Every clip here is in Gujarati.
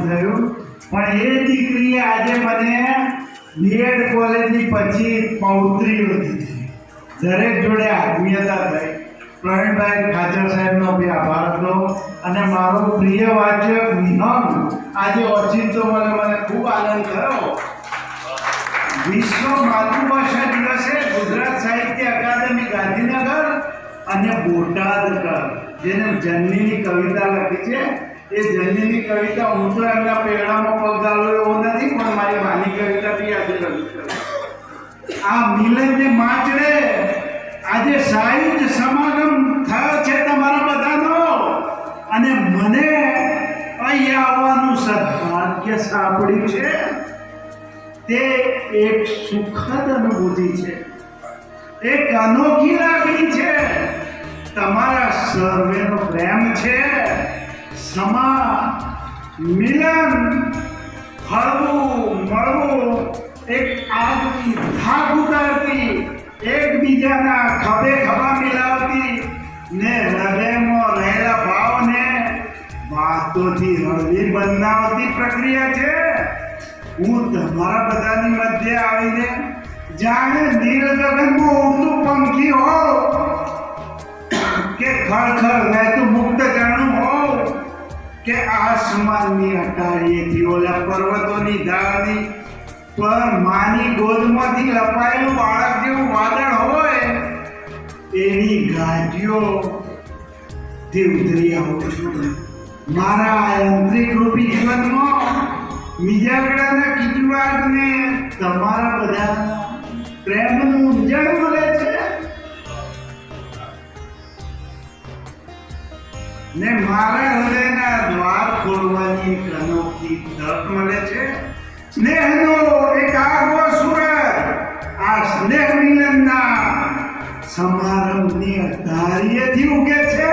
થયું, પણ એ દીકરીએ આજે મને બીએડ કોલેજની પછી પૌત્રીઓ દીધી. દરેક જોડે આત્મીયતા થઈ. પ્રવીણભાઈ ખાચર સાહેબનો બી આભાર હતો અને મારો પ્રિય વાચક નિહમ આજે ઓચિંતો મને ખૂબ આનંદ થયો. વિશ્વ માતૃભાષા દિવસે ગુજરાત સાહિત્ય અકાદમી ગાંધીનગર અને બોટાદ જેને જનનીની કવિતા લખી છે, એ જનનીની કવિતા હું તો એમના પ્રેરણામાં પગ ગાળો એવો નથી, પણ મારી વાની કવિતા બી આજે રજૂ કરી. આ મિલનને માચડે આજે સાહિત્ય સમાગમ થયો છે તમારા બધાનો, અને મને અહીંયા આવવાનું સદભાગ્ય સાંપડ્યું છે. તે એક સુખદ અનુભૂતિ છે, એક અનોખી લાગણી છે. તમારા સર્વેનો પ્રેમ છે. સમા મિલન હળવું મળવું, એક આગની ધાક ઉતારતી, એકબીજાના ખભે ખભા મિલાવતી ને હૃદયમાં રહેલા ભાવને વાતોથી હળવી બનાવતી પ્રક્રિયા છે. હું તમારા બધાની મધ્ય આવીને જાણે નીલ ગગનમાં ઉડતું પંખી હોઉં કે ખળખળ વહેતું મુક્ત ઝરણું હોઉં કે આસમાનની અટારીએથી ઓલા પર્વતોની ધારની પર માની ગોદમાંથી લપાયેલું બાળક જેવું વાદળ હોય એની ગાંઠીઓથી ઉતરી આવું છું. મારા યાંત્રિક રૂપી જીવનમાં મિજાગડાના કીચવાડને તમારા બધા પ્રેમનું ઉંજણ મળે છે ને મારા હૃદયના દ્વાર ખોલવાની એક અનોખી તક મળે છે. સ્નેહનો એક આગવો સુરત આ સ્નેહ મિલનના સમારંભની અધારીએથી ઉગે છે.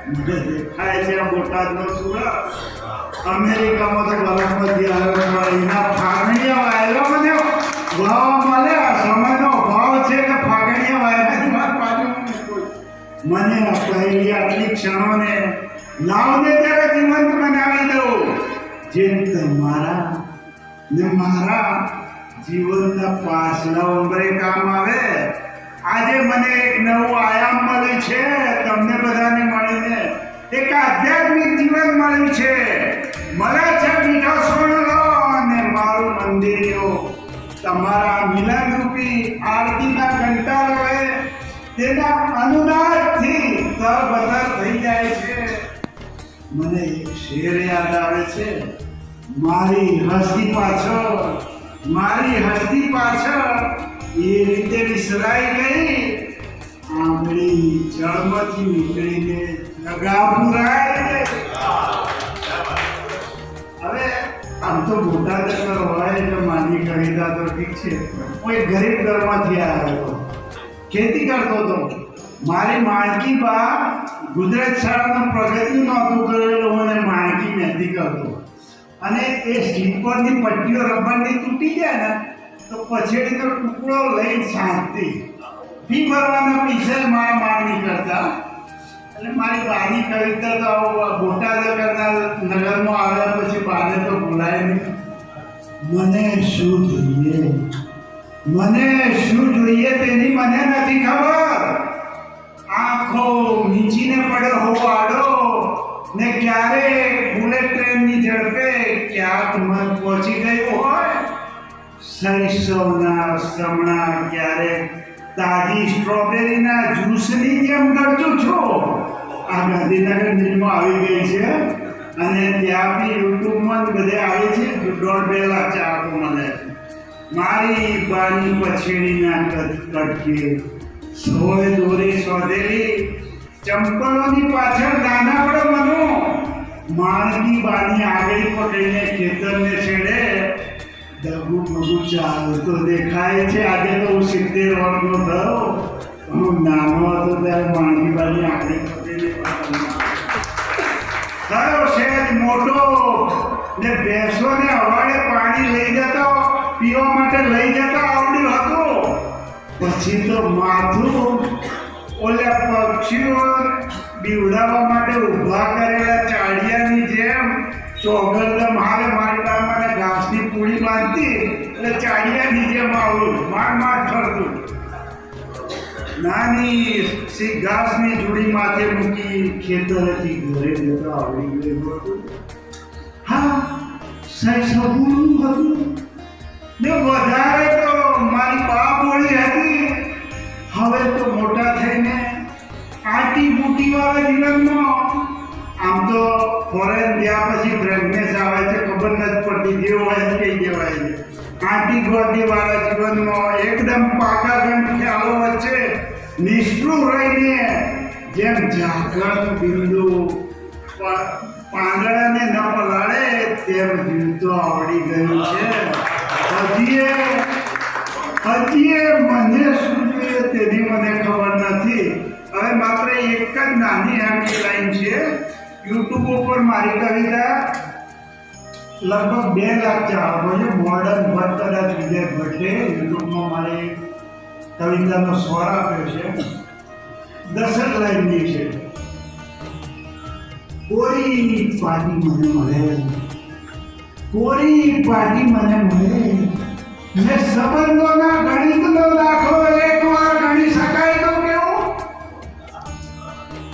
મને દેખાય છે બોટાદનો સુરત. અમેરિકામાં તો બરફમાંથી આવ્યો, એના ફાગણીયા વાયરો મને ભાવ મળે. સમયનો ભાવ છે કે ફાગણીયા વાયરાની વાત પાછું મને પહેલી આટલી ક્ષણોને લાવને ત્યારે જીવંત બનાવી દઉં, જે તમારા ને મારા જીવનના પાછલા ઉંબરે કામ આવે. આજે મને એક નવું આયામ મળ્યું છે. તમને બધાને મળીને એક આધ્યાત્મિક જીવન મળ્યું છે. મળે છે મીઠો સોનલો અને મારું મંદિરો તમારા મિલનરૂપી આરતીના કંટાળોએ તેના અનુનાદથી તરબતર થઈ જાય છે. મને એક શેર યાદ આવે છે. મારી હસ્તી પાછળ એ રીતે વિસરાઈ ગઈ. આંગળી જળમાંથી નીકળીને જગા પુરાય. હવે આમ તો બોટાદ હોય એટલે માની કવિતા તો ઠીક છે. હું એક ગરીબ ઘરમાંથી આવ્યો હતો, ખેતી કરતો હતો. મારી માણકી બા ગુજરાત શાળાનું પ્રગતિ નહોતું કરેલું અને માણકી મહેંદી કરતો, અને એ સ્લીપરની પટ્ટીઓ રબરની તૂટી જાય ને તો પછેડીનો ટુકડો લઈને શાંતિ ફી ભરવાના પૈસા મારા માગણી કરતા. એટલે મારી બાની કવિતા તો બોટાદ કરનાર નગરમાં આવ્યા પછી બાને તો ભૂલાય નહીં. મને શું જોઈએ તેની મને નથી ખબર. આંખો મીચીને પડ્યો હોવો આડો ને ક્યારે બુલેટ ટ્રેનની ઝડપે ક્યાંક મન પહોંચી ગયું હોય. શૈશવના સમણા ક્યારે તાજી સ્ટ્રોબેરીના જ્યુસની જેમ કરતું છું. આ ગાંધીનગર મિલમાં આવી ગઈ છે અને ત્યાં બી યુટ્યુબમાં બધે આવી છે. 1.5 લાખ ચાહકો મળે છે. મારી બાની પછેડીના કટકે સોય દોરી શોધેલી ચંપલોની પાછળ દાના પડે મનો. માણકી બાની આગળ પકડીને ખેતરને છેડે ડગુ ડગુ ચાલતો દેખાય છે. આજે તો હું 70 વર્ષનો થયો. હું નાનો હતો ત્યારે માણકી બાની આગળ પકડીને થયો છે મોટો ને ભેંસોને હવાડે પાણી લઈ જતો, પીવા માટે લઈ જતો આવડ્યું હતું. પછી તો માથું ઓલા પક્ષીઓ બીવડાવવા માટે ઊભા કરેલા ચાડિયાની જેમ ચોગલને મારે મારતા મને ઘાસની પૂરી બાંધતી એટલે ચાડિયા નીચેમાં આવું માર ઠરતું. નાની સી ઘાસની જોડી માથે મૂકી ખેતરેથી ઘરે જતો આવડી ગયું હતું. હા, સબૂનું હતું ને વધારે તો મારી બા બોલી હતી. હવે તો મોટા થઈને આટી બુટી વાળા જીવનમાં આમ તો ફોરેન ગયા પછી પ્રેગ્નેન્સ આવે છે, ખબર નથી પડતી, જે હોય કહી દેવાય છે. આંટી ગોટી વાળા જીવનમાં એકદમ પાકા ગંઠ ખ્યાલો વચ્ચે નિષ્ઠુર રહીને જેમ ઝાકળ બિંદુ પાંદડાને ન પલાળે તેમ જીવતો આવડી ગયું છે. હજીએ મને શું જોઈએ તેની મને ખબર નથી. હવે માત્ર એક જ નાની આંટી લાઈન છે. યુટ્યુબ ઉપર મારી કવિતા લગભગ 2 લાખ ચાહકો છે. મોડર્ન ભટ્ટ કદાચ વિજય ભટ્ટે યુટ્યુબમાં મારી કવિતાનો સ્વર આપ્યો છે. 10 જ લાઈનની છે. કોઈ પાર્ટી મને મળે, કોઈ પાર્ટી મને મળે ને સંબંધોના ગણિતનો દાખલો એકવાર ગણી શકાય તો કેવું?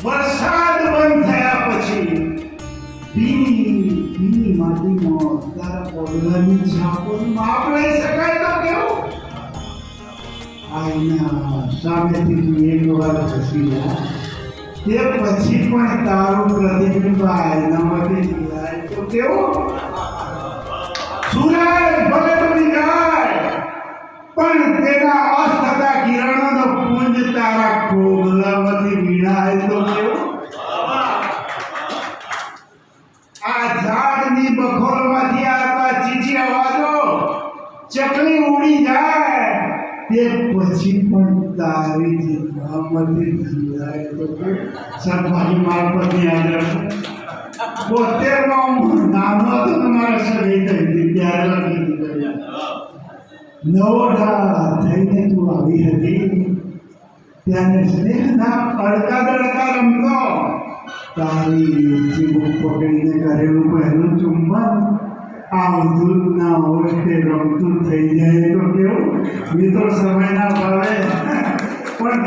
વરસાદ બંધ થયા પછી ભીની માટીમાં તારા પગલાની છાપોનું માપ લઈ શકાય તો કેવું? આઈના સામેથી તું એકવાર ખસી જા, તે પછી પણ તારું પ્રતિબિંબ આઈનામાંથી જોડાય તો કેવું? સૂરજ ભલે ડૂબી જાય પણ તેના અસ્ત થતા કિરણોનો પુંજ તારા ખોગલામાંથી વીણાય તો કેવું? આ ઝાડની બખોલમાંથી આવતા ચીચી અવાજો ચકલી ઉડી જાય તે પછી પણ તારી જીભમાંથી જીવાય તો સરકારી મારફતની હાજર 72માં નાનો હતો ને મારા સગાઈ થઈ હતી ત્યારે લખી દીધી. નવોઢા થઈને તું આવી હતી ત્યારે સ્નેહના અડકા દડકા રમતો. તારી જીભ પકડીને કરેલું પહેલું ચુંબન આવતું ના ઓળખે રમતું થઈ જાય તો કેવું? મિત્રો સમયના ભાવે પણ